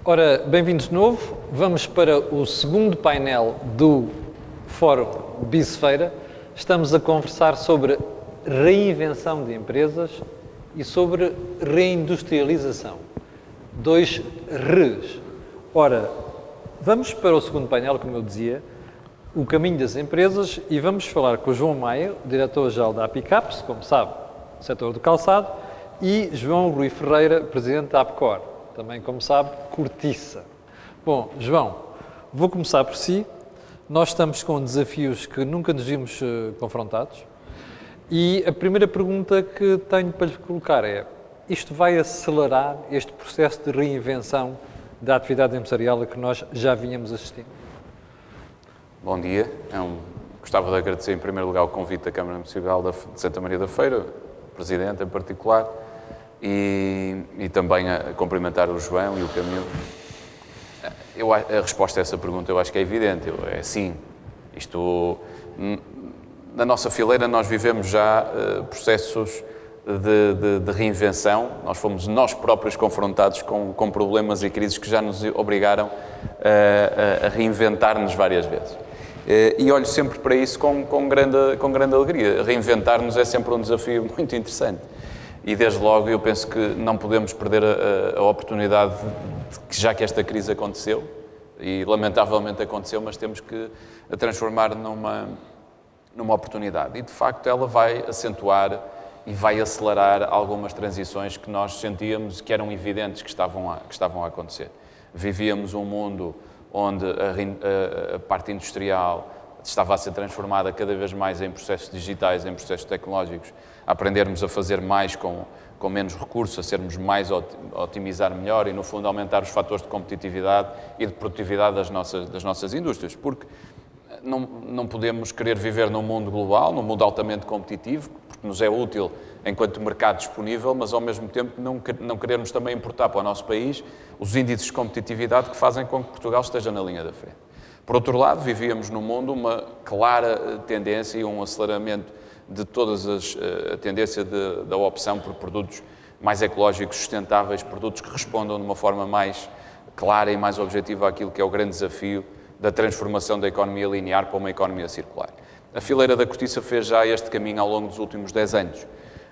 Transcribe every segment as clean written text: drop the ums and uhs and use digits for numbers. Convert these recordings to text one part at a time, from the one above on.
Ora, bem-vindos de novo. Vamos para o segundo painel do Fórum Bisfeira. Estamos a conversar sobre reinvenção de empresas e sobre reindustrialização. Dois R's. Ora, vamos para o segundo painel, como eu dizia, o caminho das empresas, e vamos falar com o João Maia, diretor-geral da Apicaps, como sabe, setor do calçado, e João Rui Ferreira, presidente da Apcor, também, como sabe, cortiça. Bom, João, vou começar por si. Nós estamos com desafios que nunca nos vimos confrontados, e a primeira pergunta que tenho para lhe colocar é: isto vai acelerar este processo de reinvenção da atividade empresarial a que nós já vínhamos assistindo? Bom dia. Gostava de agradecer, em primeiro lugar, o convite da Câmara Municipal de Santa Maria da Feira, o Presidente em particular, e também a cumprimentar o João e o Camilo. A resposta a essa pergunta eu acho que é evidente, é sim. Na nossa fileira nós vivemos já processos de reinvenção. Nós fomos nós próprios confrontados com problemas e crises que já nos obrigaram a reinventar-nos várias vezes. E olho sempre para isso com grande alegria. Reinventar-nos é sempre um desafio muito interessante. E desde logo eu penso que não podemos perder a oportunidade já que esta crise aconteceu, e lamentavelmente aconteceu, mas temos que a transformar numa oportunidade. E de facto ela vai acentuar e vai acelerar algumas transições que nós sentíamos que eram evidentes que estavam a acontecer. Vivíamos um mundo onde a parte industrial estava a ser transformada cada vez mais em processos digitais, em processos tecnológicos, a aprendermos a fazer mais com menos recursos, a sermos mais, a otimizar melhor e, no fundo, aumentar os fatores de competitividade e de produtividade das nossas indústrias. Porque não podemos querer viver num mundo global, num mundo altamente competitivo, porque nos é útil enquanto mercado disponível, mas ao mesmo tempo não queremos também importar para o nosso país os índices de competitividade que fazem com que Portugal esteja na linha da frente. Por outro lado, vivíamos no mundo uma clara tendência e um aceleramento de todas a tendência da opção por produtos mais ecológicos, sustentáveis, produtos que respondam de uma forma mais clara e mais objetiva àquilo que é o grande desafio da transformação da economia linear para uma economia circular. A fileira da cortiça fez já este caminho ao longo dos últimos 10 anos.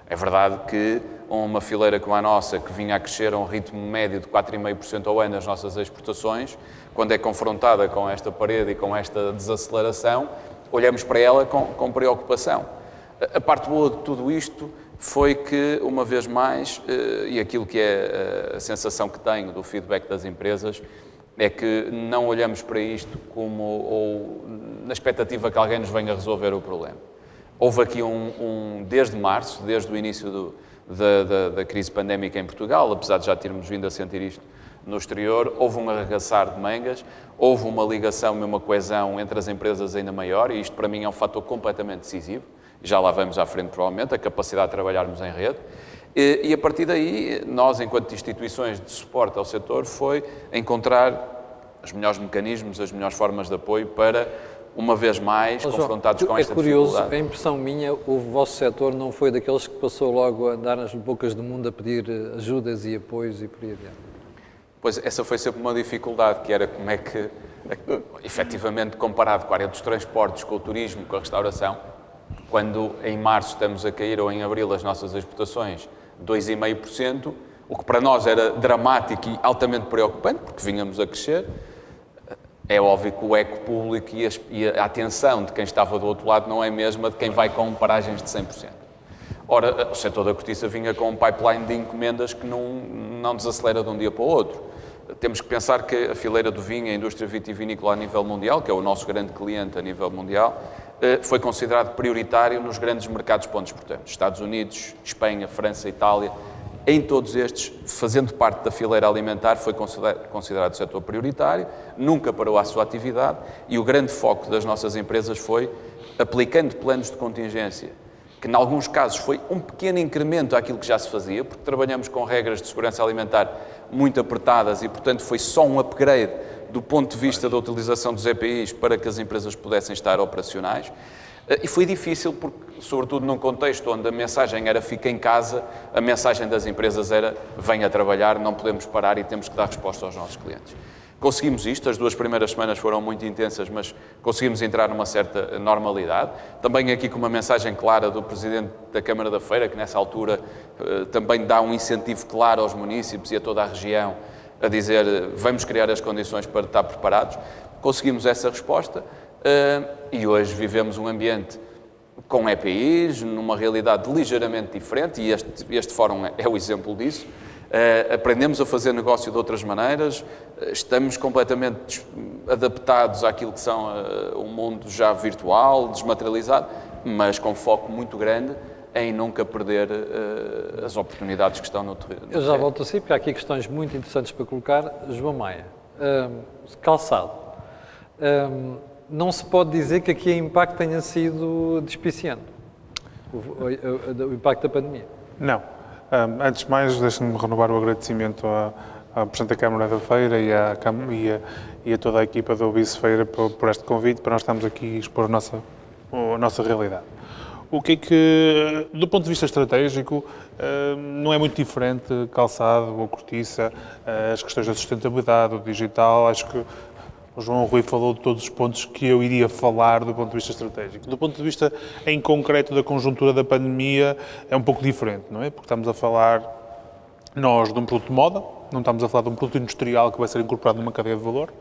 É verdade que uma fileira como a nossa, que vinha a crescer a um ritmo médio de 4,5% ao ano nas nossas exportações, quando é confrontada com esta parede e com esta desaceleração, olhamos para ela com preocupação. A parte boa de tudo isto foi que, uma vez mais, e aquilo que é a sensação que tenho do feedback das empresas, é que não olhamos para isto ou na expectativa que alguém nos venha resolver o problema. Houve aqui desde março, desde o início da crise pandémica em Portugal, apesar de já termos vindo a sentir isto no exterior, houve um arregaçar de mangas, houve uma ligação e uma coesão entre as empresas ainda maior, e isto para mim é um fator completamente decisivo, já lá vamos à frente provavelmente, a capacidade de trabalharmos em rede, e a partir daí, nós enquanto instituições de suporte ao setor, foi encontrar os melhores mecanismos, as melhores formas de apoio para, uma vez mais, confrontados com esta dificuldade. É curioso, a impressão minha, o vosso setor não foi daqueles que passou logo a andar nas bocas do mundo a pedir ajudas e apoios e por aí adiante. Pois, essa foi sempre uma dificuldade, que era como é que, efetivamente, comparado com a área dos transportes, com o turismo, com a restauração, quando em março estamos a cair, ou em abril, as nossas exportações 2,5%, o que para nós era dramático e altamente preocupante, porque vínhamos a crescer. É óbvio que o eco público e a atenção de quem estava do outro lado não é a mesma de quem vai com paragens de 100%. Ora, o setor da cortiça vinha com um pipeline de encomendas que não desacelera de um dia para o outro. Temos que pensar que a fileira do vinho, a indústria vitivinícola a nível mundial, que é o nosso grande cliente a nível mundial, foi considerado prioritário nos grandes mercados para onde exportamos. Estados Unidos, Espanha, França, Itália. Em todos estes, fazendo parte da fileira alimentar, foi considerado setor prioritário, nunca parou a sua atividade, e o grande foco das nossas empresas foi aplicando planos de contingência, que em alguns casos foi um pequeno incremento àquilo que já se fazia, porque trabalhamos com regras de segurança alimentar muito apertadas e, portanto, foi só um upgrade do ponto de vista da utilização dos EPIs para que as empresas pudessem estar operacionais. E foi difícil porque sobretudo num contexto onde a mensagem era fica em casa, a mensagem das empresas era venha trabalhar, não podemos parar e temos que dar resposta aos nossos clientes. Conseguimos isto, as 2 primeiras semanas foram muito intensas, mas conseguimos entrar numa certa normalidade. Também aqui com uma mensagem clara do Presidente da Câmara da Feira, que nessa altura também dá um incentivo claro aos municípios e a toda a região, a dizer vamos criar as condições para estar preparados. Conseguimos essa resposta e hoje vivemos um ambiente com EPIs, numa realidade ligeiramente diferente, e este fórum é o exemplo disso. Aprendemos a fazer negócio de outras maneiras, estamos completamente adaptados àquilo que são um mundo já virtual, desmaterializado, mas com foco muito grande em nunca perder as oportunidades que estão no terreno. Eu já volto a si, porque há aqui questões muito interessantes para colocar. João Maia, calçado. Não se pode dizer que aqui o impacto tenha sido despiciante, o impacto da pandemia. Não. Antes de mais, deixe-me renovar o agradecimento ao Presidente da Câmara da Feira e a toda a equipa do Vice-Feira por este convite, para nós estarmos aqui a expor a nossa realidade. O que é que, do ponto de vista estratégico, não é muito diferente calçado ou cortiça, as questões da sustentabilidade, do digital, acho que o João Rui falou de todos os pontos que eu iria falar do ponto de vista estratégico. Do ponto de vista, em concreto, da conjuntura da pandemia, é um pouco diferente, não é? Porque estamos a falar, nós, de um produto de moda, não estamos a falar de um produto industrial que vai ser incorporado numa cadeia de valor,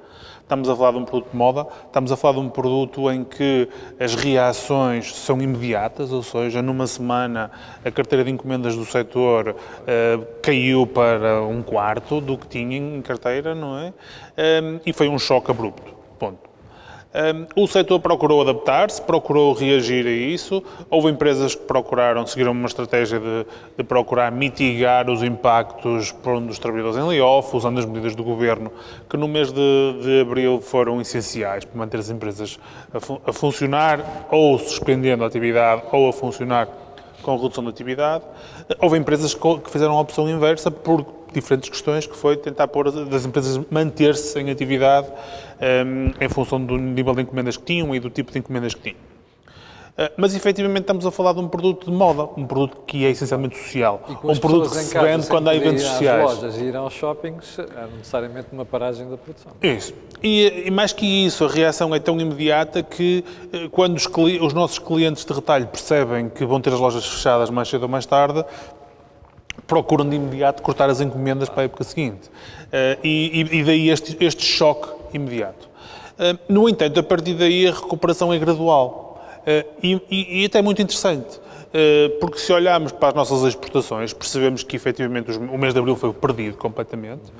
estamos a falar de um produto de moda, estamos a falar de um produto em que as reações são imediatas, ou seja, numa semana a carteira de encomendas do setor caiu para 1/4 do que tinha em carteira, não é? E foi um choque abrupto, ponto. O setor procurou adaptar-se, procurou reagir a isso. Houve empresas que seguiram uma estratégia de procurar mitigar os impactos dos trabalhadores em layoff, usando as medidas do Governo, que no mês de abril foram essenciais para manter as empresas a funcionar, ou suspendendo a atividade, ou a funcionar com redução de atividade. Houve empresas que fizeram a opção inversa por diferentes questões, que foi tentar pôr das empresas manter-se em atividade em função do nível de encomendas que tinham e do tipo de encomendas que tinham. Mas, efetivamente, estamos a falar de um produto de moda, um produto que é essencialmente social, um produto que se vende quando há eventos sociais. As lojas e ir aos shoppings é necessariamente uma paragem da produção. Isso. E mais que isso, a reação é tão imediata que quando os nossos clientes de retalho percebem que vão ter as lojas fechadas mais cedo ou mais tarde, procuram de imediato cortar as encomendas para a época seguinte. E daí este choque imediato. No entanto, a partir daí a recuperação é gradual. E até é muito interessante, porque se olharmos para as nossas exportações, percebemos que efetivamente o mês de abril foi perdido completamente.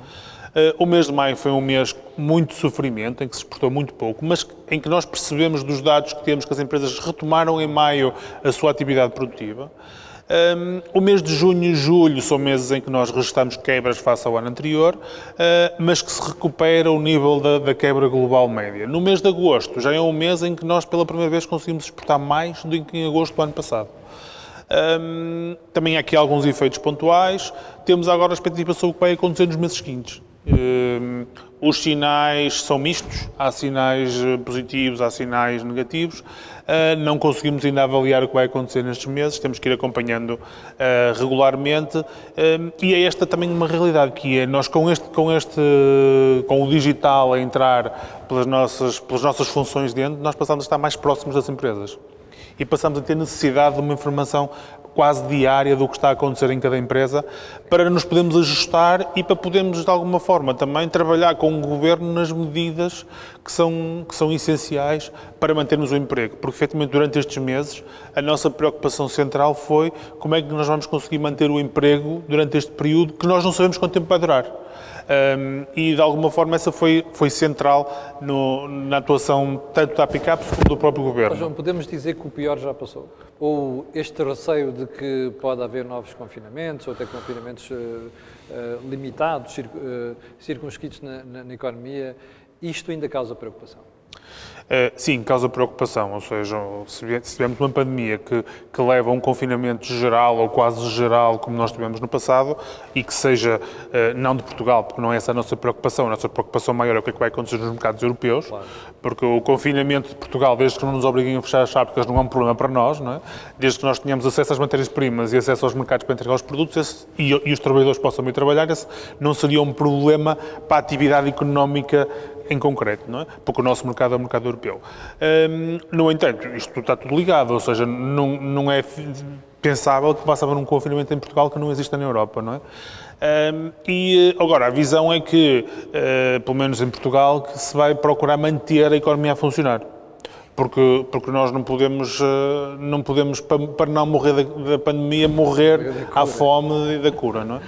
O mês de maio foi um mês muito de sofrimento, em que se exportou muito pouco, mas em que nós percebemos dos dados que temos que as empresas retomaram em maio a sua atividade produtiva. O mês de junho e julho são meses em que nós registramos quebras face ao ano anterior, mas que se recupera o nível da quebra global média. No mês de agosto já é um mês em que nós pela primeira vez conseguimos exportar mais do que em agosto do ano passado. Também há aqui alguns efeitos pontuais. Temos agora a expectativa sobre o que vai acontecer nos meses seguintes. Os sinais são mistos, há sinais positivos, há sinais negativos. Não conseguimos ainda avaliar o que vai acontecer nestes meses, temos que ir acompanhando regularmente. E é esta também uma realidade, que é nós com o digital a entrar pelas nossas funções dentro, nós passamos a estar mais próximos das empresas. E passamos a ter necessidade de uma informação quase diária do que está a acontecer em cada empresa, para nos podermos ajustar e para podermos, de alguma forma, também trabalhar com o Governo nas medidas que são essenciais para mantermos o emprego. Porque, efetivamente, durante estes meses, a nossa preocupação central foi como é que nós vamos conseguir manter o emprego durante este período, que nós não sabemos quanto tempo vai durar. E, de alguma forma, essa foi central na atuação tanto da Apicapes como do próprio Governo. Mas, João, podemos dizer que o pior já passou? Ou este receio de que pode haver novos confinamentos, ou até confinamentos limitados, circunscritos na economia, isto ainda causa preocupação? Sim, causa preocupação, ou seja, se tivermos uma pandemia que leva a um confinamento geral ou quase geral, como nós tivemos no passado, e que seja não de Portugal, porque não é essa a nossa preocupação maior é o que é que vai acontecer nos mercados europeus, claro. Porque o confinamento de Portugal, desde que não nos obriguem a fechar as fábricas, não é um problema para nós, não é? Desde que nós tenhamos acesso às matérias-primas e acesso aos mercados para entregar os produtos e os trabalhadores possam ir trabalhar, esse não seria um problema para a atividade económica em concreto, não é? Porque o nosso mercado é o mercado europeu. No entanto, isto está tudo ligado, ou seja, não é pensável que possa haver um confinamento em Portugal que não exista na Europa, não é? E agora, a visão é que, pelo menos em Portugal, que se vai procurar manter a economia a funcionar. Porque nós não podemos, para não morrer da pandemia, morrer à fome e da cura, não é?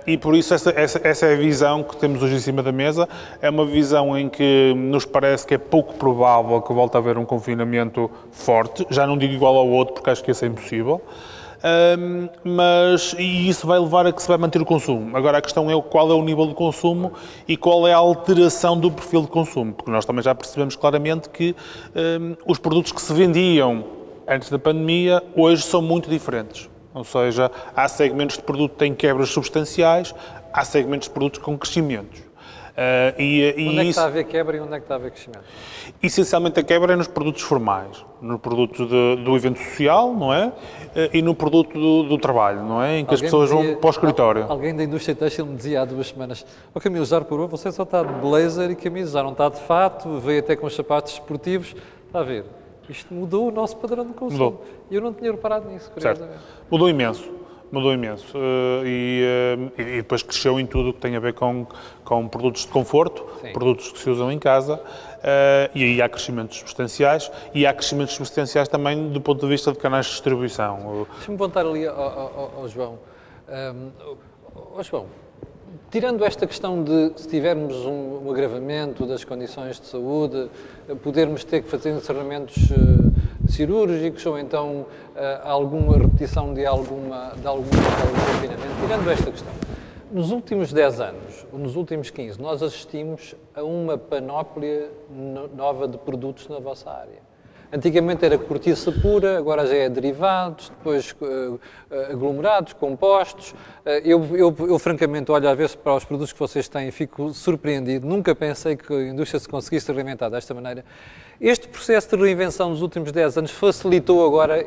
E por isso essa é a visão que temos hoje em cima da mesa. É uma visão em que nos parece que é pouco provável que volte a haver um confinamento forte. Já não digo igual ao outro, porque acho que isso é impossível. E isso vai levar a que se vai manter o consumo. Agora a questão é qual é o nível de consumo e qual é a alteração do perfil de consumo, porque nós também já percebemos claramente que os produtos que se vendiam antes da pandemia hoje são muito diferentes. Ou seja, há segmentos de produto que têm quebras substanciais, há segmentos de produtos com crescimentos. Onde é que está a haver quebra e onde é que está a haver crescimento? Essencialmente a quebra é nos produtos formais, no produto do evento social, não é? E no produto do trabalho, não é? Em que as pessoas vão para o escritório. Alguém da indústria têxtil me dizia há 2 semanas: "Ó Camilo, já reparou, você só está de blazer e camisa, já não está de fato, veio até com os sapatos esportivos." Está a ver? Isto mudou o nosso padrão de consumo. E eu não tinha reparado nisso, curiosamente. Mudou imenso. E depois cresceu em tudo o que tem a ver com produtos de conforto, sim, produtos que se usam em casa, e aí há crescimentos substanciais, e há crescimentos substanciais também do ponto de vista de canais de distribuição. Deixa-me voltar ali ao João. João, tirando esta questão de, se tivermos um agravamento das condições de saúde, podermos ter que fazer encerramentos cirúrgicos ou então alguma repetição de algum confinamento, tirando esta questão, nos últimos 10 anos, ou nos últimos 15, nós assistimos a uma panóplia nova de produtos na vossa área. Antigamente era cortiça pura, agora já é derivados, depois aglomerados, compostos. Eu francamente olho às vezes para os produtos que vocês têm e fico surpreendido. Nunca pensei que a indústria se conseguisse reinventar desta maneira. Este processo de reinvenção nos últimos 10 anos facilitou agora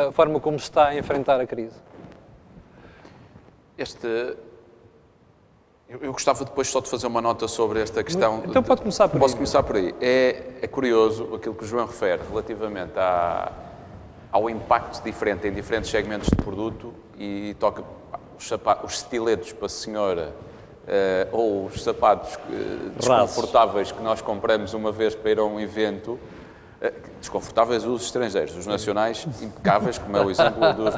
a forma como se está a enfrentar a crise? Eu gostava depois só de fazer uma nota sobre esta questão. Então pode começar por aí. Posso começar por aí. É curioso aquilo que o João refere relativamente ao impacto diferente em diferentes segmentos de produto e toca os estiletos para a senhora ou os sapatos desconfortáveis que nós compramos uma vez para ir a um evento. Desconfortáveis os estrangeiros, os nacionais impecáveis, como é o exemplo dos...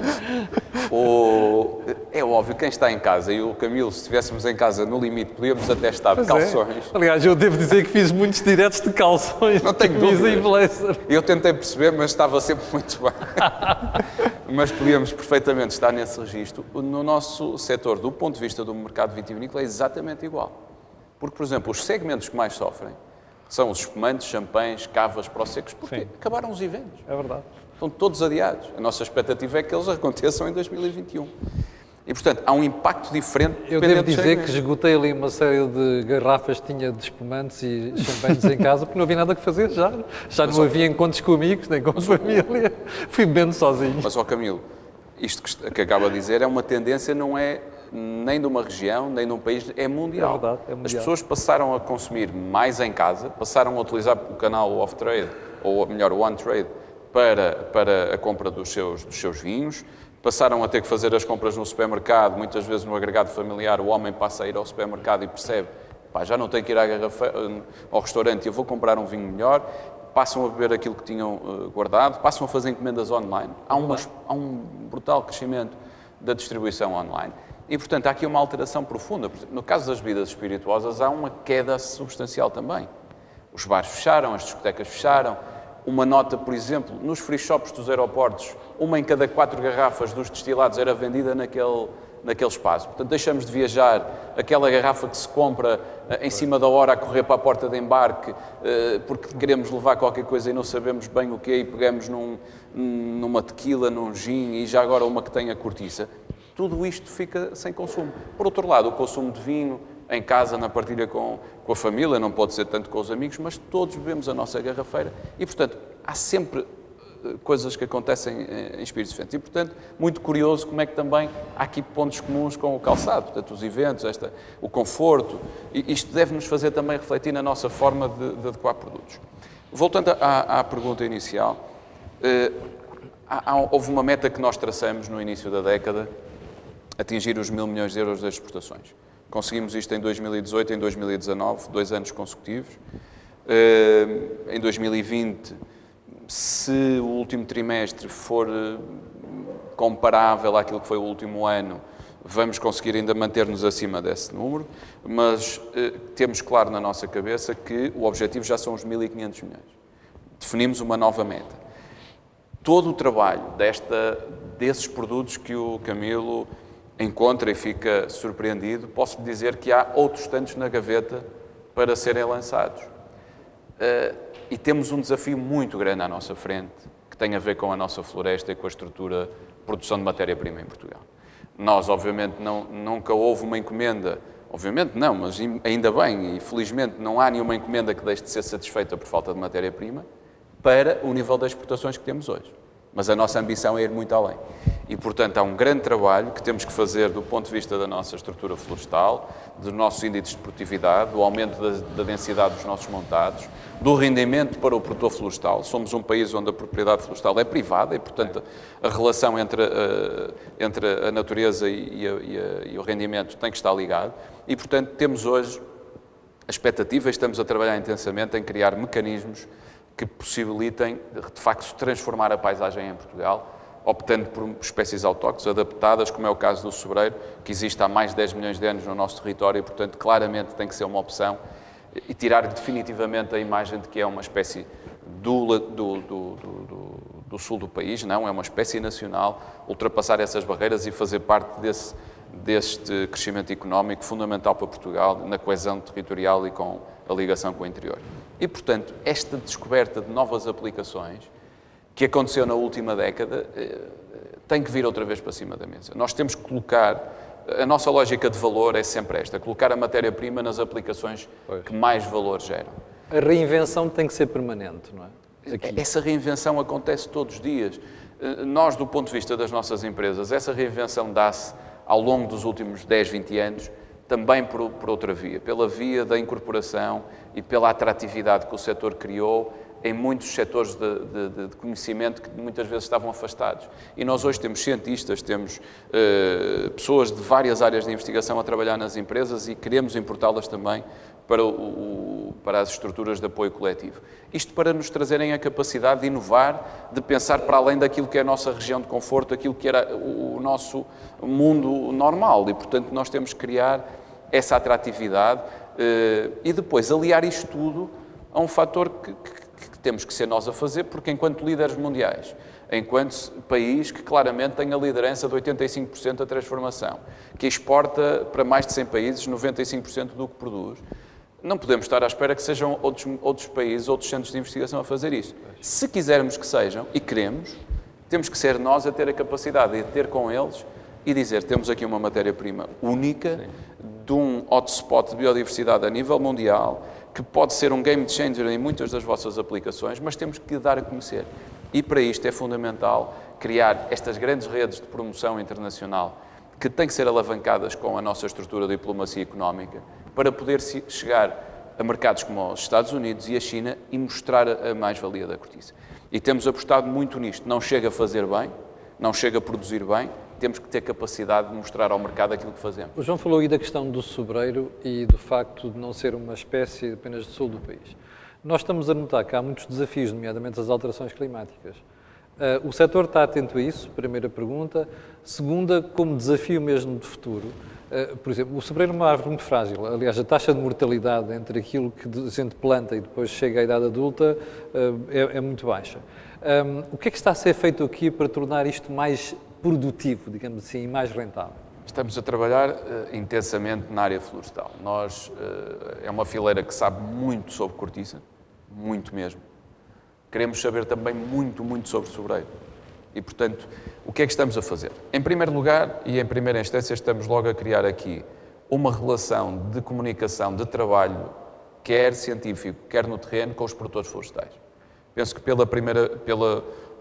É óbvio, quem está em casa, e o Camilo, se estivéssemos em casa no limite, podíamos até estar de calções. Aliás, eu devo dizer que fiz muitos diretos de calções, não tenho camisa e blazer. Eu tentei perceber, mas estava sempre muito bem. Mas podíamos perfeitamente estar nesse registro. No nosso setor, do ponto de vista do mercado vitivinícola, é exatamente igual. Porque, por exemplo, os segmentos que mais sofrem são os espumantes, champanhes, cavas, prosecos, porque acabaram os eventos. É verdade. Estão todos adiados. A nossa expectativa é que eles aconteçam em 2021. E, portanto, há um impacto diferente. Eu devo dizer que esgotei ali uma série de garrafas que tinha de espumantes e champanhes em casa, porque não havia nada que fazer já. Já não havia encontros com amigos, nem com família. Fui bebendo sozinho. Mas, ó Camilo, isto que acaba de dizer é uma tendência, não é nem de uma região, nem de um país, é mundial. É verdade, é mundial. As pessoas passaram a consumir mais em casa, passaram a utilizar o canal off-trade, ou melhor, o on-trade, para a compra dos seus vinhos, passaram a ter que fazer as compras no supermercado, muitas vezes no agregado familiar, o homem passa a ir ao supermercado e percebe, já não tenho que ir ao restaurante, eu vou comprar um vinho melhor, passam a beber aquilo que tinham guardado, passam a fazer encomendas online. Há um brutal crescimento da distribuição online. E, portanto, há aqui uma alteração profunda. No caso das bebidas espirituosas, há uma queda substancial também. Os bares fecharam, as discotecas fecharam. Uma nota, por exemplo, nos free shops dos aeroportos, 1 em cada 4 garrafas dos destilados era vendida naquele espaço. Portanto, deixamos de viajar, aquela garrafa que se compra em cima da hora a correr para a porta de embarque porque queremos levar qualquer coisa e não sabemos bem o que é e pegamos numa tequila, num gin e já agora uma que tenha cortiça. Tudo isto fica sem consumo. Por outro lado, o consumo de vinho em casa, na partilha com a família, não pode ser tanto com os amigos, mas todos bebemos a nossa garrafeira e, portanto, há sempre coisas que acontecem em espíritos diferentes. E, portanto, muito curioso como é que também há aqui pontos comuns com o calçado, portanto, os eventos, o conforto, e isto deve-nos fazer também refletir na nossa forma de adequar produtos. Voltando à pergunta inicial, houve uma meta que nós traçamos no início da década, atingir os 1.000 milhões de euros das exportações. Conseguimos isto em 2018 e em 2019, 2 anos consecutivos. Em 2020, se o último trimestre for comparável àquilo que foi o último ano, vamos conseguir ainda manter-nos acima desse número, mas temos claro na nossa cabeça que o objetivo já são os 1.500 milhões. Definimos uma nova meta. Todo o trabalho desses produtos que o Camilo encontra e fica surpreendido, posso dizer que há outros tantos na gaveta para serem lançados. E temos um desafio muito grande à nossa frente, que tem a ver com a nossa floresta e com a estrutura de produção de matéria-prima em Portugal. Nós, obviamente, nunca houve uma encomenda, obviamente não, mas ainda bem, e felizmente não há nenhuma encomenda que deixe de ser satisfeita por falta de matéria-prima para o nível das exportações que temos hoje. Mas a nossa ambição é ir muito além. E, portanto, há um grande trabalho que temos que fazer do ponto de vista da nossa estrutura florestal, dos nossos índices de produtividade, do aumento da densidade dos nossos montados, do rendimento para o produtor florestal. Somos um país onde a propriedade florestal é privada e, portanto, a relação entre a natureza e o rendimento tem que estar ligado. E, portanto, temos hoje a expectativa, e estamos a trabalhar intensamente em criar mecanismos que possibilitem, de facto, transformar a paisagem em Portugal, optando por espécies autóctones adaptadas, como é o caso do sobreiro, que existe há mais de 10 milhões de anos no nosso território e, portanto, claramente tem que ser uma opção e tirar definitivamente a imagem de que é uma espécie do sul do país, não, é uma espécie nacional, ultrapassar essas barreiras e fazer parte deste crescimento económico fundamental para Portugal, na coesão territorial e com a ligação com o interior. E, portanto, esta descoberta de novas aplicações que aconteceu na última década tem que vir outra vez para cima da mesa. Nós temos que colocar, a nossa lógica de valor é sempre esta, colocar a matéria-prima nas aplicações que mais valor geram. A reinvenção tem que ser permanente, não é? Essa reinvenção acontece todos os dias. Nós, do ponto de vista das nossas empresas, essa reinvenção dá-se ao longo dos últimos 10, 20 anos, também por outra via, pela via da incorporação e pela atratividade que o setor criou em muitos setores de conhecimento que muitas vezes estavam afastados. E nós hoje temos cientistas, temos pessoas de várias áreas de investigação a trabalhar nas empresas e queremos importá-las também para as estruturas de apoio coletivo. Isto para nos trazerem a capacidade de inovar, de pensar para além daquilo que é a nossa região de conforto, aquilo que era o nosso mundo normal. E, portanto, nós temos que criar essa atratividade e depois aliar isto tudo a um fator que temos que ser nós a fazer, porque enquanto líderes mundiais, enquanto país que claramente tem a liderança de 85% da transformação, que exporta para mais de 100 países 95% do que produz, não podemos estar à espera que sejam outros países, outros centros de investigação a fazer isso. Se quisermos que sejam, e queremos, temos que ser nós a ter a capacidade de ter com eles e dizer, temos aqui uma matéria-prima única, de um hotspot de biodiversidade a nível mundial, que pode ser um game changer em muitas das vossas aplicações, mas temos que dar a conhecer. E para isto é fundamental criar estas grandes redes de promoção internacional que têm que ser alavancadas com a nossa estrutura de diplomacia económica para poder chegar a mercados como os Estados Unidos e a China e mostrar a mais-valia da cortiça. E temos apostado muito nisto. Não chega a fazer bem, não chega a produzir bem, temos que ter capacidade de mostrar ao mercado aquilo que fazemos. O João falou aí da questão do sobreiro e do facto de não ser uma espécie apenas do sul do país. Nós estamos a notar que há muitos desafios, nomeadamente as alterações climáticas. O setor está atento a isso, primeira pergunta. Segunda, como desafio mesmo de futuro, por exemplo, o sobreiro é uma árvore muito frágil. Aliás, a taxa de mortalidade entre aquilo que a gente planta e depois chega à idade adulta é muito baixa. O que é que está a ser feito aqui para tornar isto mais produtivo, digamos assim, e mais rentável? Estamos a trabalhar intensamente na área florestal. É uma fileira que sabe muito sobre cortiça, muito mesmo. Queremos saber também muito, muito sobre sobreiro. E, portanto, o que é que estamos a fazer? Em primeiro lugar, e em primeira instância, estamos logo a criar aqui uma relação de comunicação, de trabalho, quer científico, quer no terreno, com os produtores florestais. Penso que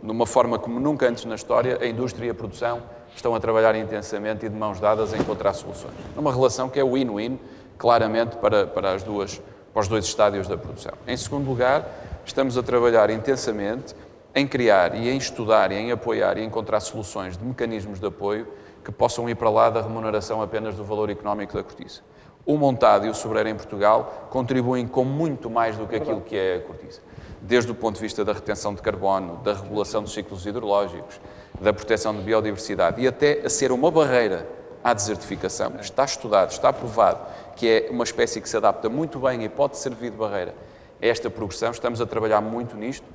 numa forma como nunca antes na história, a indústria e a produção estão a trabalhar intensamente e de mãos dadas a encontrar soluções. Numa relação que é win-win, claramente, para os dois estádios da produção. Em segundo lugar, estamos a trabalhar intensamente em criar e em estudar e em apoiar e encontrar soluções de mecanismos de apoio que possam ir para lá da remuneração apenas do valor económico da cortiça. O montado e o sobreiro em Portugal contribuem com muito mais do que aquilo que é a cortiça. Desde o ponto de vista da retenção de carbono, da regulação dos ciclos hidrológicos, da proteção de biodiversidade e até a ser uma barreira à desertificação. Está estudado, está provado que é uma espécie que se adapta muito bem e pode servir de barreira a esta progressão. Estamos a trabalhar muito nisto,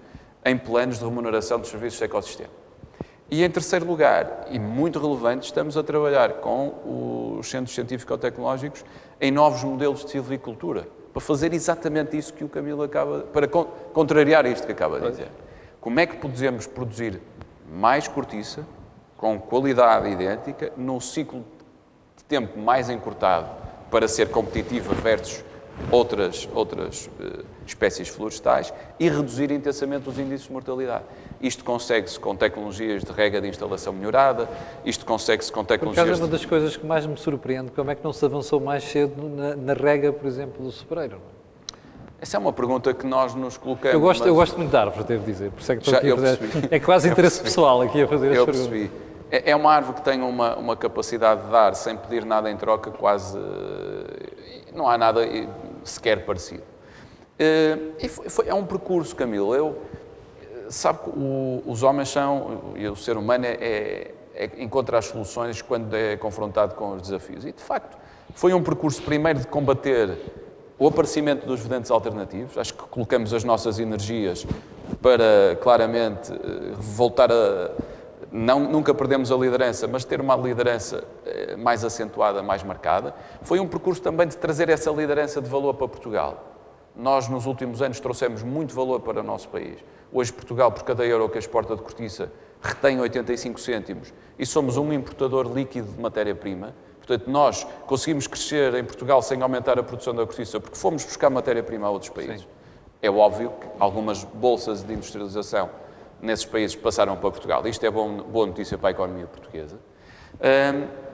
em planos de remuneração dos serviços de ecossistema. E em terceiro lugar, e muito relevante, estamos a trabalhar com os centros científico-tecnológicos em novos modelos de silvicultura, para fazer exatamente isso que o Camilo para contrariar isto que acaba de dizer. Como é que podemos produzir mais cortiça, com qualidade idêntica, num ciclo de tempo mais encurtado, para ser competitiva versus outras espécies florestais e reduzir intensamente os índices de mortalidade. Isto consegue-se com tecnologias de rega de instalação melhorada, isto consegue-se com tecnologias... Por acaso é uma das coisas que mais me surpreende, como é que não se avançou mais cedo na rega, por exemplo, do sobreiro. Essa é uma pergunta que nós nos colocamos. Eu gosto muito de árvores, devo dizer, por isso é que estou aqui a fazer... É quase interesse pessoal aqui a fazer as perguntas. Eu percebi. É uma árvore que tem uma capacidade de dar sem pedir nada em troca, quase... Não há nada sequer parecido. É um percurso, Camilo. Sabe que os homens e o ser humano encontra as soluções quando é confrontado com os desafios. E, de facto, foi um percurso primeiro de combater o aparecimento dos vertentes alternativos. Acho que colocamos as nossas energias para, claramente, voltar a... nunca perdemos a liderança, mas ter uma liderança mais acentuada, mais marcada. Foi um percurso também de trazer essa liderança de valor para Portugal. Nós, nos últimos anos, trouxemos muito valor para o nosso país. Hoje, Portugal, por cada euro que exporta de cortiça, retém 85 cêntimos e somos um importador líquido de matéria-prima. Portanto, nós conseguimos crescer em Portugal sem aumentar a produção da cortiça porque fomos buscar matéria-prima a outros países. Sim. É óbvio que algumas bolsas de industrialização nesses países passaram para Portugal. Isto é boa notícia para a economia portuguesa.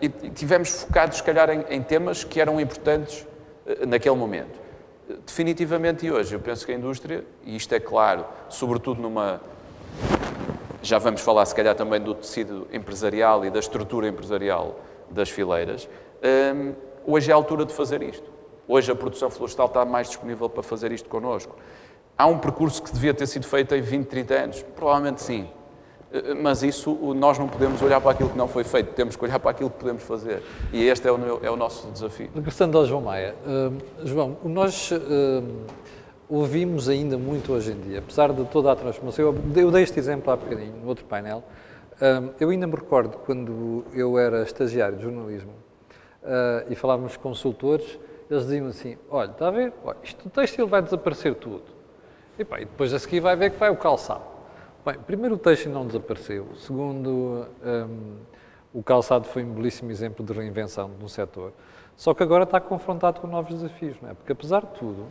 E tivemos focados, se calhar, em temas que eram importantes naquele momento. Definitivamente, e hoje, eu penso que a indústria, e isto é claro, sobretudo já vamos falar, se calhar, também do tecido empresarial e da estrutura empresarial das fileiras, hoje é a altura de fazer isto. Hoje a produção florestal está mais disponível para fazer isto connosco. Há um percurso que devia ter sido feito em 20, 30 anos? Provavelmente sim. Mas isso, nós não podemos olhar para aquilo que não foi feito, temos que olhar para aquilo que podemos fazer. E este é o nosso desafio. Regressando ao João Maia. João, nós ouvimos ainda muito hoje em dia, apesar de toda a transformação, eu dei este exemplo há bocadinho, no outro painel, eu ainda me recordo quando eu era estagiário de jornalismo e falávamos com consultores, eles diziam assim, olha, está a ver, isto do têxtil vai desaparecer tudo. E depois a seguir vai ver que vai o calçado. Bem, primeiro o têxtil não desapareceu, segundo o calçado foi um belíssimo exemplo de reinvenção no setor, só que agora está confrontado com novos desafios, não é? Porque apesar de tudo,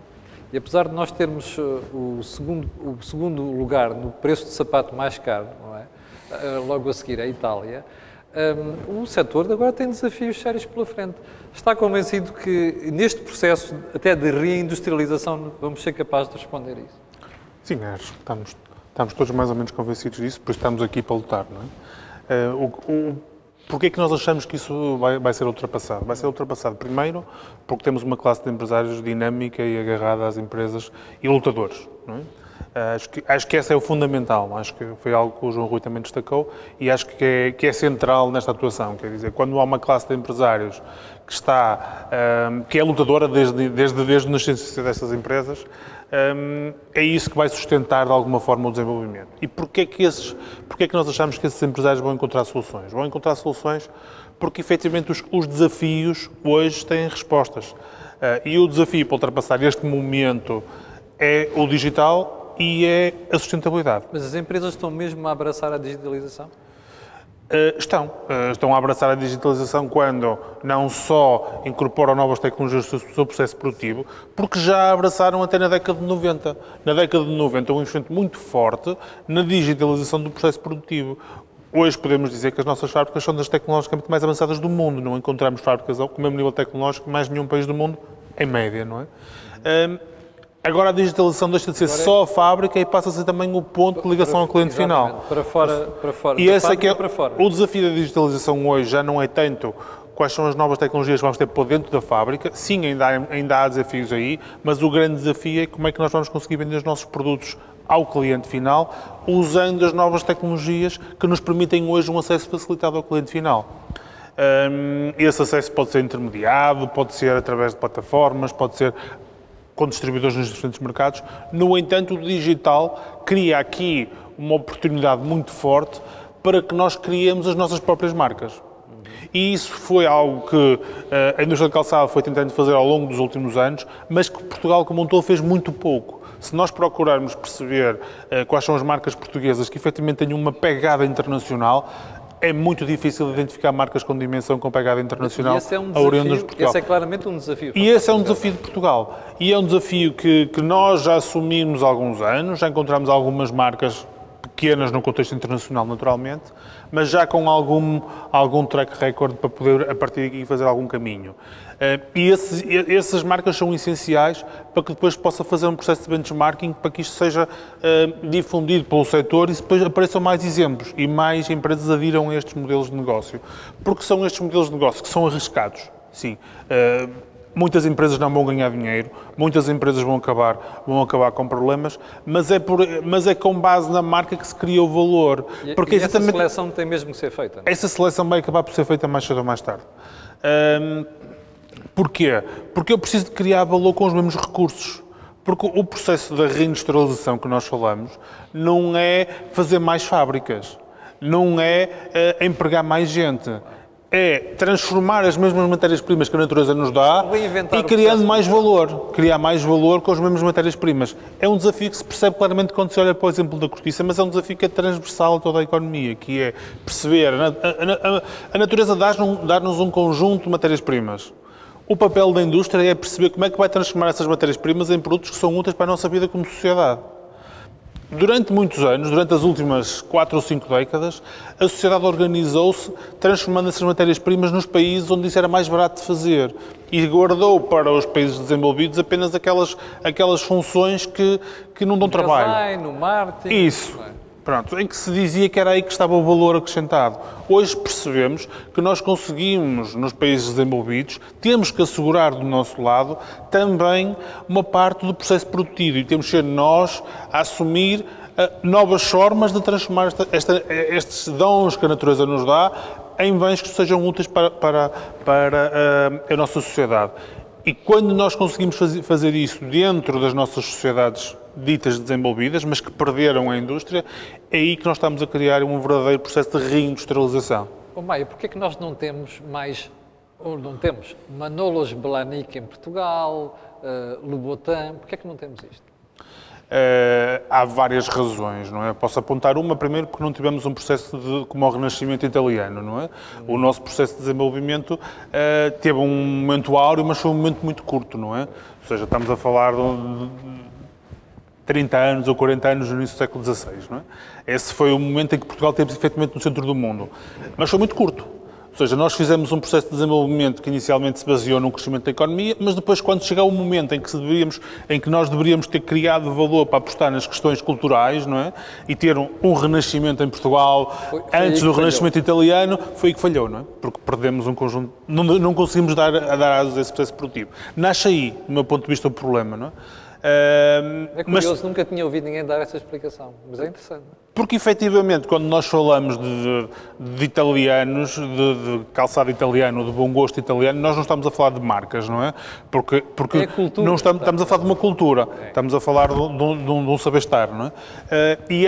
e apesar de nós termos o segundo lugar no preço de sapato mais caro, não é? Logo a seguir a Itália, o setor agora tem desafios sérios pela frente. Está convencido que neste processo até de reindustrialização vamos ser capazes de responder a isso? Sim, acho que estamos todos mais ou menos convencidos disso, por isso estamos aqui para lutar, não é? Porquê é que nós achamos que isso vai ser ultrapassado? Vai ser ultrapassado, primeiro, porque temos uma classe de empresários dinâmica e agarrada às empresas e lutadores, não é? Acho que esse é o fundamental, acho que foi algo que o João Rui também destacou e acho que é central nesta atuação, quer dizer, quando há uma classe de empresários que é lutadora desde a nascença destas empresas, é isso que vai sustentar de alguma forma o desenvolvimento. E porquê é que nós achamos que esses empresários vão encontrar soluções? Vão encontrar soluções porque efetivamente os desafios hoje têm respostas. E o desafio para ultrapassar este momento é o digital e é a sustentabilidade. Mas as empresas estão mesmo a abraçar a digitalização? Estão a abraçar a digitalização quando não só incorporam novas tecnologias no seu processo produtivo, porque já abraçaram até na década de 90. Na década de 90, um investimento muito forte na digitalização do processo produtivo. Hoje podemos dizer que as nossas fábricas são das tecnologicamente mais avançadas do mundo. Não encontramos fábricas com o mesmo nível tecnológico em mais nenhum país do mundo, em média, não é? Agora a digitalização deixa de ser só a fábrica e passa a ser também o ponto de ligação ao cliente final. Para fora. E esse é que é para fora. o desafio da digitalização hoje, já não é tanto quais são as novas tecnologias que vamos ter por dentro da fábrica. Sim, ainda há desafios aí, mas o grande desafio é como é que nós vamos conseguir vender os nossos produtos ao cliente final usando as novas tecnologias que nos permitem hoje um acesso facilitado ao cliente final. Esse acesso pode ser intermediado, pode ser através de plataformas, pode ser com distribuidores nos diferentes mercados. No entanto, o digital cria aqui uma oportunidade muito forte para que nós criemos as nossas próprias marcas. E isso foi algo que a indústria de calçado foi tentando fazer ao longo dos últimos anos, mas que Portugal, como um todo, fez muito pouco. Se nós procurarmos perceber quais são as marcas portuguesas que efetivamente têm uma pegada internacional, é muito difícil identificar marcas com dimensão, com pegada internacional oriundas de Portugal. Esse é claramente um desafio. E esse é um desafio de Portugal. E é um desafio que nós já assumimos há alguns anos, já encontramos algumas marcas pequenas no contexto internacional, naturalmente, mas já com algum track record para poder, a partir daqui, fazer algum caminho. E essas marcas são essenciais para que depois possa fazer um processo de benchmarking, para que isto seja difundido pelo setor e depois apareçam mais exemplos e mais empresas adiram a estes modelos de negócio. Porque são estes modelos de negócio que são arriscados, sim. Muitas empresas não vão ganhar dinheiro, muitas empresas vão acabar com problemas, mas é com base na marca que se cria o valor. Porque essa seleção tem mesmo que ser feita, não é? Essa seleção vai acabar por ser feita mais cedo ou mais tarde. Porquê? Porque eu preciso de criar valor com os mesmos recursos. Porque o processo da reindustrialização que nós falamos não é fazer mais fábricas, não é empregar mais gente. É transformar as mesmas matérias-primas que a natureza nos dá e criando mais valor. Criar mais valor com as mesmas matérias-primas. É um desafio que se percebe claramente quando se olha para o exemplo da cortiça, mas é um desafio que é transversal a toda a economia, que é perceber... A natureza dá-nos um conjunto de matérias-primas. O papel da indústria é perceber como é que vai transformar essas matérias-primas em produtos que são úteis para a nossa vida como sociedade. Durante muitos anos, durante as últimas 4 ou 5 décadas, a sociedade organizou-se transformando essas matérias-primas nos países onde isso era mais barato de fazer e guardou para os países desenvolvidos apenas aquelas funções que não dão trabalho. No marketing... Isso. Pronto, em que se dizia que era aí que estava o valor acrescentado. Hoje percebemos que nós conseguimos, nos países desenvolvidos, temos que assegurar do nosso lado também uma parte do processo produtivo e temos que ser nós a assumir novas formas de transformar estes dons que a natureza nos dá em bens que sejam úteis para a nossa sociedade. E quando nós conseguimos fazer isso dentro das nossas sociedades ditas desenvolvidas, mas que perderam a indústria, é aí que nós estamos a criar um verdadeiro processo de reindustrialização. Maia, porquê é que nós não temos mais, ou não temos, Manolos Blahnik em Portugal, Louboutin, porquê é que não temos isto? Há várias razões, não é? Posso apontar uma, primeiro, porque não tivemos um processo como o Renascimento italiano, não é? O nosso processo de desenvolvimento teve um momento áureo, mas foi um momento muito curto, não é? Ou seja, estamos a falar de 30 anos ou 40 anos no início do século XVI, não é? Esse foi o momento em que Portugal esteve efetivamente no centro do mundo. Mas foi muito curto. Ou seja, nós fizemos um processo de desenvolvimento que inicialmente se baseou num crescimento da economia, mas depois, quando chegar o momento em que nós deveríamos ter criado valor para apostar nas questões culturais, não é? E ter um renascimento em Portugal antes do renascimento italiano, foi aí que falhou, não é? Porque perdemos um conjunto, não conseguimos dar asas a esse processo produtivo. Nasce aí, do meu ponto de vista, o problema, não é? É curioso, nunca tinha ouvido ninguém dar essa explicação, mas é interessante. Porque, efetivamente, quando nós falamos de italianos, de calçado italiano, de bom gosto italiano, nós não estamos a falar de marcas, não é? Porque é cultura, não estamos a falar de uma cultura, estamos a falar de um saber estar, não é? E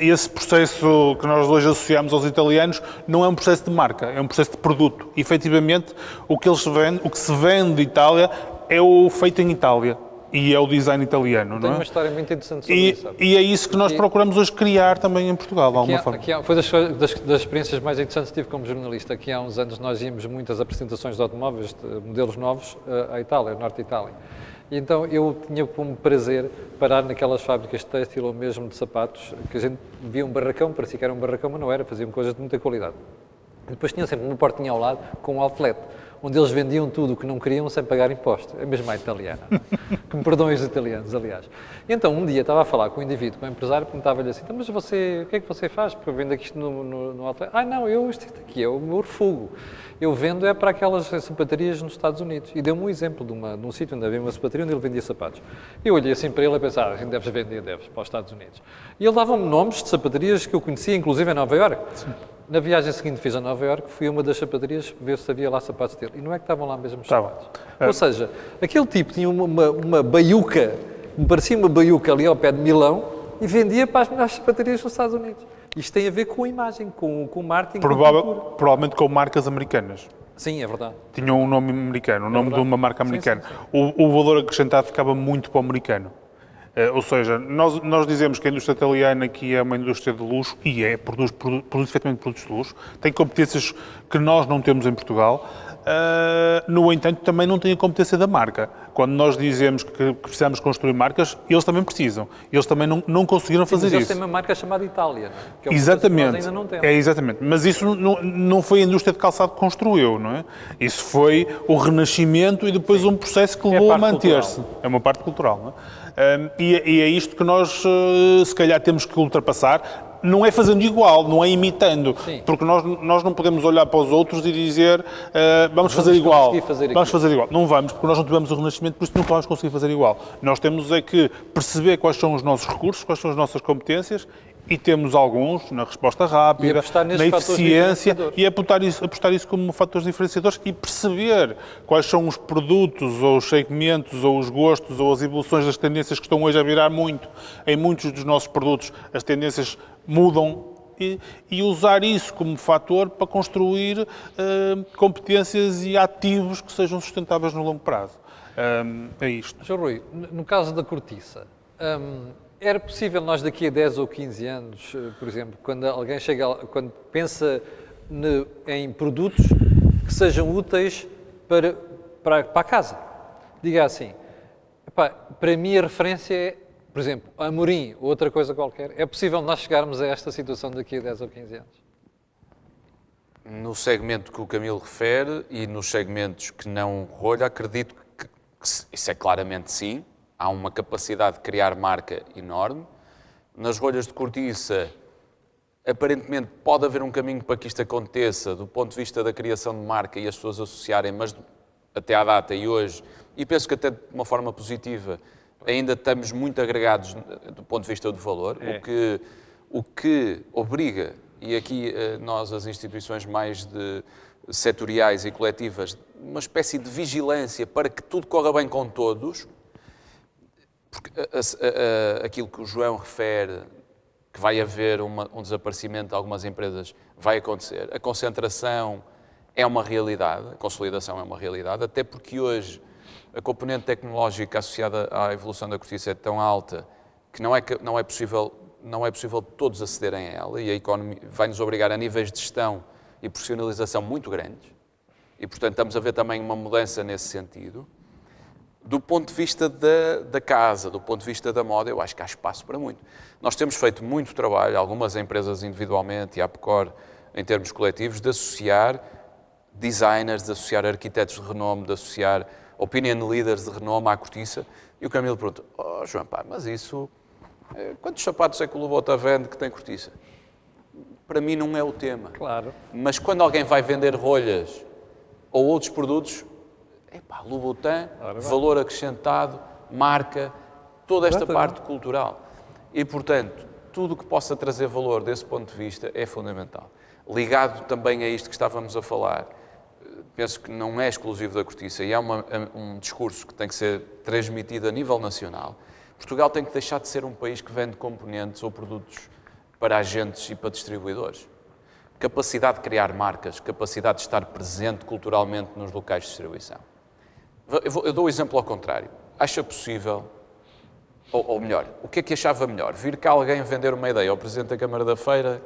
esse processo que nós hoje associamos aos italianos não é um processo de marca, é um processo de produto. E, efetivamente, o que se vende de Itália é o feito em Itália. E é o design italiano, não é? Tem uma história muito interessante sobre isso. E é isso que nós procuramos hoje criar também em Portugal, de alguma forma. Foi das experiências mais interessantes que tive como jornalista. Aqui há uns anos nós íamos muitas apresentações de automóveis, de modelos novos, à Itália, ao norte de Itália. E então eu tinha como prazer parar naquelas fábricas de têxtil ou mesmo de sapatos, que a gente via um barracão, parecia que era um barracão, mas não era, faziam coisas de muita qualidade. E depois tinha sempre uma portinha ao lado com um outlet, onde eles vendiam tudo o que não queriam sem pagar impostos. É mesmo a italiana. Que me perdoem os italianos, aliás. E então, um dia, estava a falar com um indivíduo, com um empresário, perguntava-lhe assim, mas você, o que é que você faz para vender isto no outlet? Não, isto aqui é o meu refúgio. Eu vendo é para aquelas sapatarias nos Estados Unidos. E deu-me um exemplo de um sítio onde havia uma sapataria onde ele vendia sapatos. Eu olhei assim para ele e pensava, assim, deves vender, para os Estados Unidos. E ele dava-me nomes de sapatarias que eu conhecia, inclusive em Nova Iorque. Na viagem seguinte fiz a Nova Iorque, fui a uma das sapatarias ver se havia lá sapatos dele. E não é que estavam lá mesmo os sapatos. Ou seja, aquele tipo tinha uma baiuca, me parecia uma baiuca ali ao pé de Milão, e vendia para as melhores sapatarias dos Estados Unidos. Isto tem a ver com a imagem, com o marketing, com a cultura. Provavelmente com marcas americanas. Sim, é verdade. Tinham um nome americano, o nome de uma marca americana. Sim. O valor acrescentado ficava muito para o americano. Ou seja, nós dizemos que a indústria italiana aqui é uma indústria de luxo, e produz efetivamente produtos de luxo, tem competências que nós não temos em Portugal, no entanto também não tem a competência da marca. Quando nós dizemos que precisamos construir marcas, eles também precisam. Eles também não conseguiram fazer isso. Eles têm uma marca chamada Itália, que é uma exatamente, coisa que nós ainda não temos. Exatamente, mas isso não foi a indústria de calçado que construiu, não é? Isso foi o renascimento e depois um processo que levou a manter-se. É uma parte cultural, não é? E é isto que nós, se calhar, temos que ultrapassar. Não é fazendo igual, não é imitando. Sim. Porque nós não podemos olhar para os outros e dizer vamos fazer igual. Vamos fazer igual. Não vamos, porque nós não tivemos o renascimento, por isso nunca vamos conseguir fazer igual. Nós temos é que perceber quais são os nossos recursos, quais são as nossas competências, e temos alguns na resposta rápida, na eficiência, e apostar isso como fatores diferenciadores e perceber quais são os produtos, ou os segmentos, ou os gostos, ou as evoluções das tendências que estão hoje a virar muito. Em muitos dos nossos produtos as tendências mudam e usar isso como fator para construir competências e ativos que sejam sustentáveis no longo prazo. É isto. Sr. Rui, no caso da cortiça, era possível nós daqui a 10 ou 15 anos, por exemplo, quando alguém quando pensa em produtos que sejam úteis para a casa, diga assim, para mim a referência é, por exemplo, Amorim ou outra coisa qualquer, é possível nós chegarmos a esta situação daqui a 10 ou 15 anos? No segmento que o Camilo refere e nos segmentos que não rolha, acredito que isso é claramente sim. Há uma capacidade de criar marca enorme. Nas rolhas de cortiça, aparentemente pode haver um caminho para que isto aconteça do ponto de vista da criação de marca e as pessoas associarem, mas até à data e hoje, e penso que até de uma forma positiva, ainda estamos muito agregados do ponto de vista do valor, o que obriga, e aqui nós, as instituições mais setoriais e coletivas, uma espécie de vigilância para que tudo corra bem com todos. Porque aquilo que o João refere, que vai haver um desaparecimento de algumas empresas, vai acontecer. A concentração é uma realidade, a consolidação é uma realidade, até porque hoje a componente tecnológica associada à evolução da cortiça é tão alta que não é possível todos acederem a ela, e a economia vai nos obrigar a níveis de gestão e profissionalização muito grandes. E, portanto, estamos a ver também uma mudança nesse sentido. Do ponto de vista da casa, do ponto de vista da moda, eu acho que há espaço para muito. Nós temos feito muito trabalho, algumas empresas individualmente e a APCOR em termos coletivos, de associar designers, de associar arquitetos de renome, de associar opinion leaders de renome à cortiça. E o Camilo pergunta, João, mas isso, quantos sapatos é que o Lobota vende que tem cortiça? Para mim não é o tema. Claro. Mas quando alguém vai vender rolhas ou outros produtos, Epá, Louboutin, valor acrescentado, marca, toda esta parte cultural. E, portanto, tudo o que possa trazer valor desse ponto de vista é fundamental. Ligado também a isto que estávamos a falar, penso que não é exclusivo da cortiça e há um discurso que tem que ser transmitido a nível nacional. Portugal tem que deixar de ser um país que vende componentes ou produtos para agentes e para distribuidores. Capacidade de criar marcas, capacidade de estar presente culturalmente nos locais de distribuição. Eu dou o exemplo ao contrário. Acha possível, ou melhor, o que é que achava melhor? Vir cá alguém vender uma ideia ao Presidente da Câmara da Feira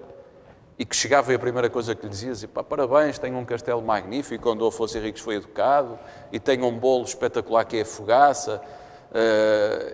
e que chegava e a primeira coisa que lhe dizia, pá, parabéns, tenho um castelo magnífico onde o Afonso Henriques foi educado e tenho um bolo espetacular que é a fogaça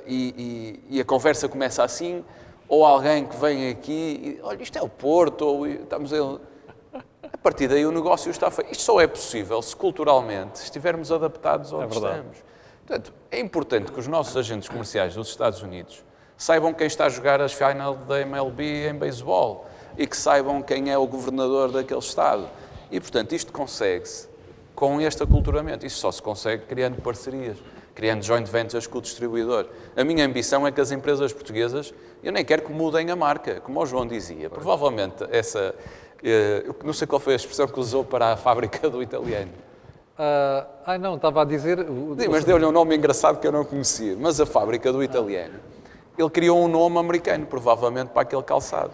e a conversa começa assim, ou alguém que vem aqui e, olha, isto é o Porto, ou estamos a partir daí o negócio está feito. Isto só é possível se culturalmente estivermos adaptados onde estamos. Portanto, é importante que os nossos agentes comerciais dos Estados Unidos saibam quem está a jogar as final da MLB em beisebol e que saibam quem é o governador daquele estado. E, portanto, isto consegue-se com este aculturamento. Isto só se consegue criando parcerias, criando joint ventures com o distribuidor. A minha ambição é que as empresas portuguesas, eu nem quero que mudem a marca, como o João dizia. Provavelmente essa, eu não sei qual foi a expressão que usou para a fábrica do italiano. Não, estava a dizer... Sim, mas deu-lhe um nome engraçado que eu não conhecia. Mas a fábrica do italiano, ele criou um nome americano, provavelmente para aquele calçado.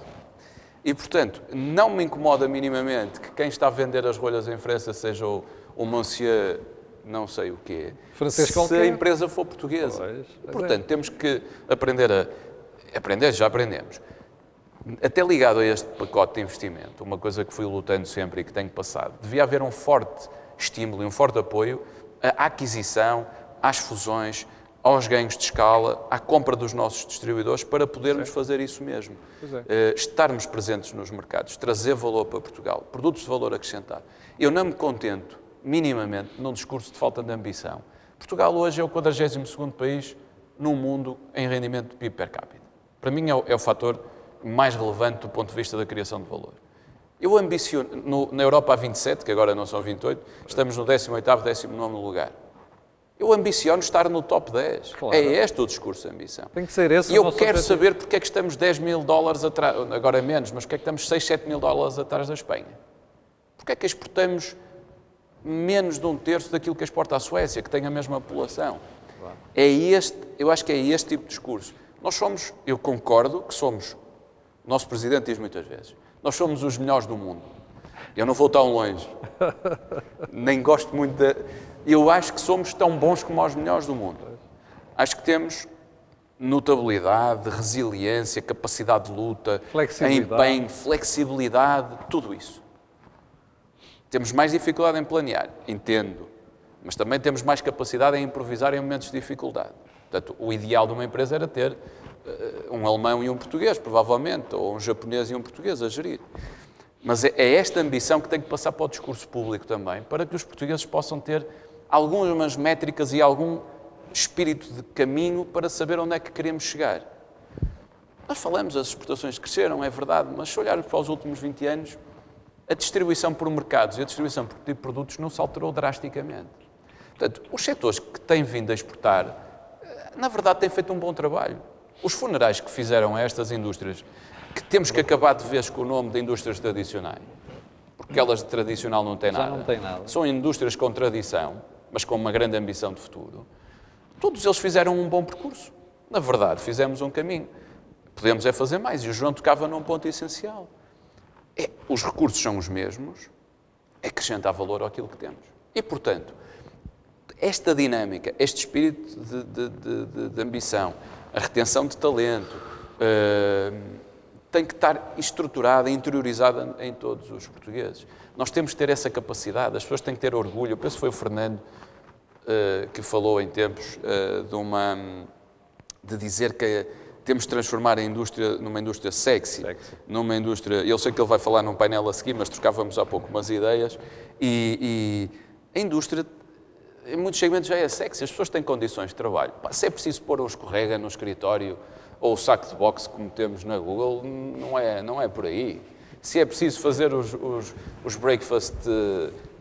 E, portanto, não me incomoda minimamente que quem está a vender as rolhas em França seja o Monsieur, não sei o quê, se a empresa for portuguesa. Portanto, temos que aprender já aprendemos. Até ligado a este pacote de investimento, uma coisa que fui lutando sempre e que tenho passado, devia haver um forte estímulo e um forte apoio à aquisição, às fusões, aos ganhos de escala, à compra dos nossos distribuidores para podermos fazer isso mesmo. Estarmos presentes nos mercados, trazer valor para Portugal, produtos de valor acrescentado. Eu não me contento, minimamente, num discurso de falta de ambição. Portugal hoje é o 42º país no mundo em rendimento de PIB per capita. Para mim é o fator mais relevante do ponto de vista da criação de valor. Eu ambiciono, na Europa há 27, que agora não são 28, estamos no 18º, 19º lugar. Eu ambiciono estar no top 10. Claro. É este o discurso de ambição. Tem que ser esse. E eu quero saber porque é que estamos 10 mil dólares atrás, agora menos, mas porque é que estamos 6, 7 mil dólares atrás da Espanha? Porque é que exportamos menos de um terço daquilo que exporta a Suécia, que tem a mesma população? Claro. Eu acho que é este tipo de discurso. Eu concordo que somos, o nosso Presidente diz muitas vezes, nós somos os melhores do mundo. Eu não vou tão longe. Nem gosto muito de... Eu acho que somos tão bons como os melhores do mundo. Acho que temos notabilidade, resiliência, capacidade de luta, empenho, flexibilidade, tudo isso. Temos mais dificuldade em planear, entendo, mas também temos mais capacidade em improvisar em momentos de dificuldade. Portanto, o ideal de uma empresa era ter um alemão e um português, provavelmente, ou um japonês e um português a gerir. Mas é esta ambição que tem que passar para o discurso público também, para que os portugueses possam ter algumas métricas e algum espírito de caminho para saber onde é que queremos chegar. Nós falamos, as exportações cresceram, é verdade, mas se olharmos para os últimos 20 anos, a distribuição por mercados e a distribuição por tipo de produtos não se alterou drasticamente. Portanto, os setores que têm vindo a exportar, na verdade, têm feito um bom trabalho. Os funerais que fizeram a estas indústrias, que temos que acabar de vez com o nome de indústrias tradicionais, porque elas de tradicional não têm nada. Já não têm nada. São indústrias com tradição, mas com uma grande ambição de futuro. Todos eles fizeram um bom percurso. Na verdade, fizemos um caminho. Podemos fazer mais. E o João tocava num ponto essencial. Os recursos são os mesmos, acrescentar valor àquilo que temos. E, portanto, esta dinâmica, este espírito de ambição, a retenção de talento, tem que estar estruturada, interiorizada em todos os portugueses. Nós temos que ter essa capacidade, as pessoas têm que ter orgulho. Eu penso que foi o Fernando que falou em tempos de dizer que temos de transformar a indústria numa indústria sexy. Numa indústria... Eu sei que ele vai falar num painel a seguir, mas trocávamos há pouco umas ideias. E a indústria, em muitos segmentos, já é sexy. As pessoas têm condições de trabalho. Se é preciso pôr um escorrega no escritório ou o saco de boxe, como temos na Google, não é por aí. Se é preciso fazer os breakfast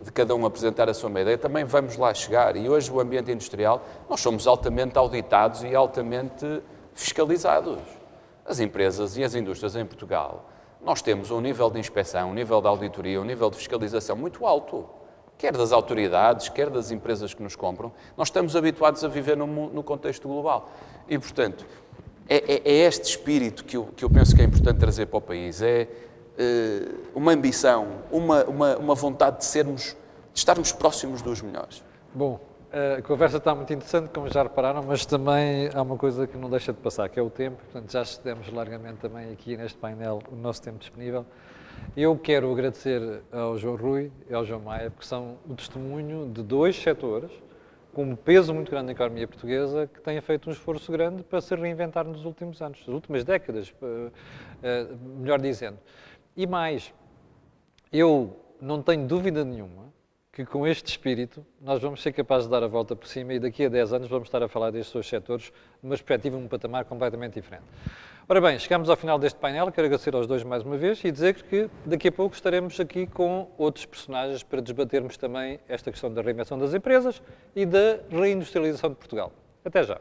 de cada um apresentar a sua ideia, também vamos lá chegar. E hoje o ambiente industrial, nós somos altamente auditados e altamente fiscalizados. As empresas e as indústrias em Portugal, nós temos um nível de inspeção, um nível de auditoria, um nível de fiscalização muito alto. Quer das autoridades, quer das empresas que nos compram. Nós estamos habituados a viver no contexto global. E, portanto, é este espírito que eu penso que é importante trazer para o país. É uma ambição, uma vontade de estarmos próximos dos melhores. Bom, a conversa está muito interessante, como já repararam, mas também há uma coisa que não deixa de passar, que é o tempo. Portanto, já excedemos largamente também aqui neste painel o nosso tempo disponível. Eu quero agradecer ao João Rui e ao João Maia, porque são o testemunho de dois setores com um peso muito grande na economia portuguesa, que têm feito um esforço grande para se reinventar nos últimos anos, nas últimas décadas, melhor dizendo. E mais, eu não tenho dúvida nenhuma que com este espírito nós vamos ser capazes de dar a volta por cima e daqui a 10 anos vamos estar a falar destes dois setores numa perspectiva, num patamar completamente diferente. Ora bem, chegamos ao final deste painel, quero agradecer aos dois mais uma vez e dizer que daqui a pouco estaremos aqui com outros personagens para debatermos também esta questão da reinvenção das empresas e da reindustrialização de Portugal. Até já!